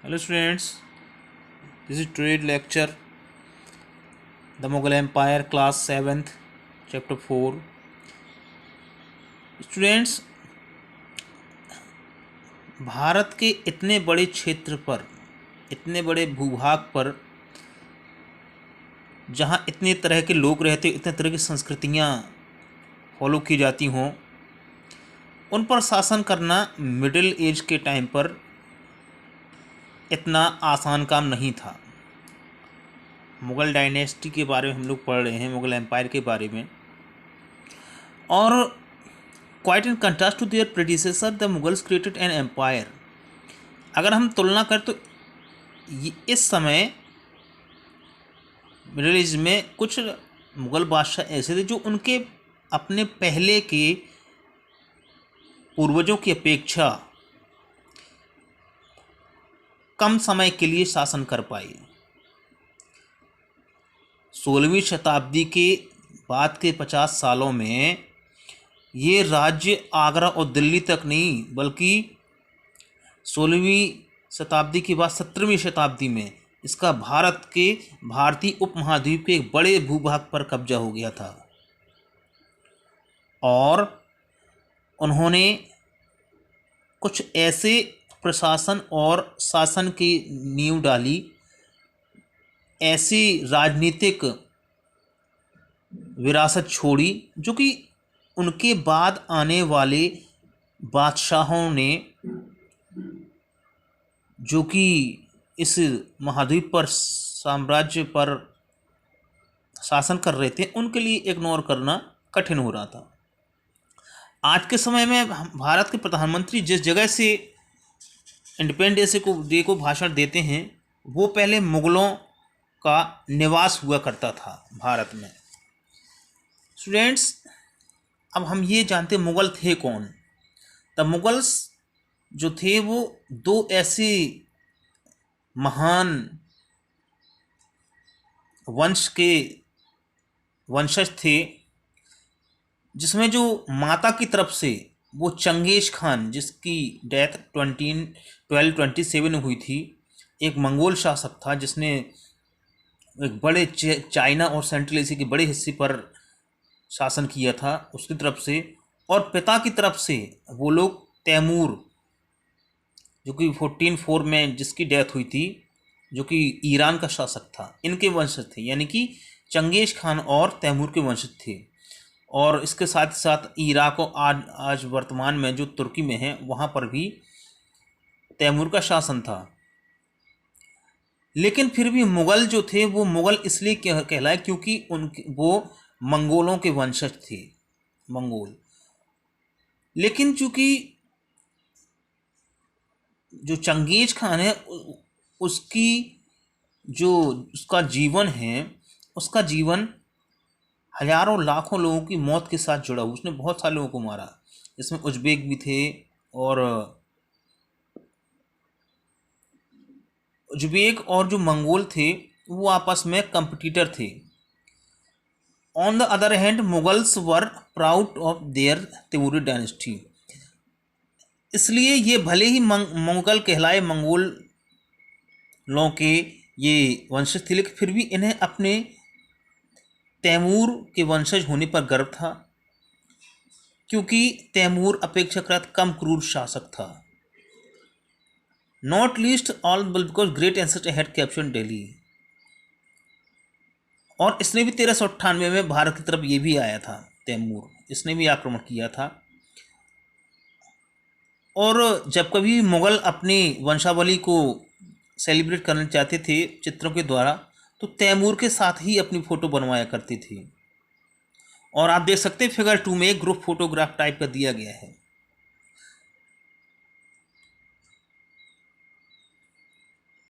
Hello students, this is today's lecture, The Mughal Empire, class 7th, chapter 4. Students, Bharat के इतने बड़े क्षेत्र पर, इतने बड़े भूभाग पर, जहाँ इतने तरह के लोग रहते, इतने तरह की संस्कृतियाँ फॉलो की जाती हों, उन पर शासन करना मिडिल एज के टाइम पर इतना आसान काम नहीं था। मुग़ल डायनेस्टी के बारे में हम लोग पढ़ रहे हैं, मुग़ल एम्पायर के बारे में, और quite in contrast to their predecessor the Mughals created an empire. अगर हम तुलना करें तो इस समय मिडिल एज में कुछ मुग़ल बादशाह ऐसे थे जो उनके अपने पहले के पूर्वजों की अपेक्षा कम समय के लिए शासन कर पाए। 16वीं शताब्दी के बाद के 50 सालों में ये राज्य आगरा और दिल्ली तक नहीं, बल्कि 16वीं शताब्दी के बाद 17वीं शताब्दी में इसका भारतीय उपमहाद्वीप के एक बड़े भूभाग पर कब्जा हो गया था। और उन्होंने कुछ ऐसे प्रशासन और शासन की नींव डाली, ऐसी राजनीतिक विरासत छोड़ी जो कि उनके बाद आने वाले बादशाहों ने, जो कि इस महाद्वीप पर साम्राज्य पर शासन कर रहे थे, उनके लिए इग्नोर करना कठिन हो रहा था। आज के समय में भारत के प्रधानमंत्री जिस जगह से इंडिपेंडेंस डे को भाषण देते हैं, वो पहले मुग़लों का निवास हुआ करता था भारत में। स्टूडेंट्स, अब हम ये जानते मुग़ल थे कौन। द मुग़ल्स जो थे वो दो ऐसे महान वंश के वंशज थे, जिसमें जो माता की तरफ से वो चंगेज खान, जिसकी डेथ 1227 में हुई थी, एक मंगोल शासक था जिसने एक बड़े चाइना और सेंट्रल एशिया के बड़े हिस्से पर शासन किया था, उसकी तरफ से। और पिता की तरफ से वो लोग तैमूर, जो कि 1404 में जिसकी डेथ हुई थी, जो कि ईरान का शासक था, इनके वंशज थे। यानी कि चंगेज खान और तैमूर के वंशज थे। और इसके साथ साथ इराक और आज वर्तमान में जो तुर्की में है, वहाँ पर भी तैमूर का शासन था। लेकिन फिर भी मुग़ल जो थे वो मुग़ल इसलिए कहलाए क्योंकि वो मंगोलों के वंशज थे, मंगोल। लेकिन चूँकि जो चंगेज खान है, उसका जीवन है, उसका जीवन हजारों लाखों लोगों की मौत के साथ जुड़ा हुआ। उसने बहुत सारे लोगों को मारा, इसमें उज़्बेक भी थे, और उज़्बेक और जो मंगोल थे वो आपस में कंपटीटर थे। On the other hand Mughals were proud of their Taimuri dynasty. इसलिए ये भले ही मुग़ल कहलाए, मंगोलों के ये वंशज थे, लेकिन फिर भी इन्हें अपने तैमूर के वंशज होने पर गर्व था, क्योंकि तैमूर अपेक्षाकृत कम क्रूर शासक था। Not least all because great ancestor had captured Delhi. और इसने भी 1398 में भारत की तरफ ये भी आया था, तैमूर, इसने भी आक्रमण किया था। और जब कभी मुग़ल अपनी वंशावली को सेलिब्रेट करना चाहते थे चित्रों के द्वारा, तो तैमूर के साथ ही अपनी फ़ोटो बनवाया करती थी। और आप देख सकते हैं फिगर 2 में एक ग्रुप फोटोग्राफ टाइप का दिया गया है।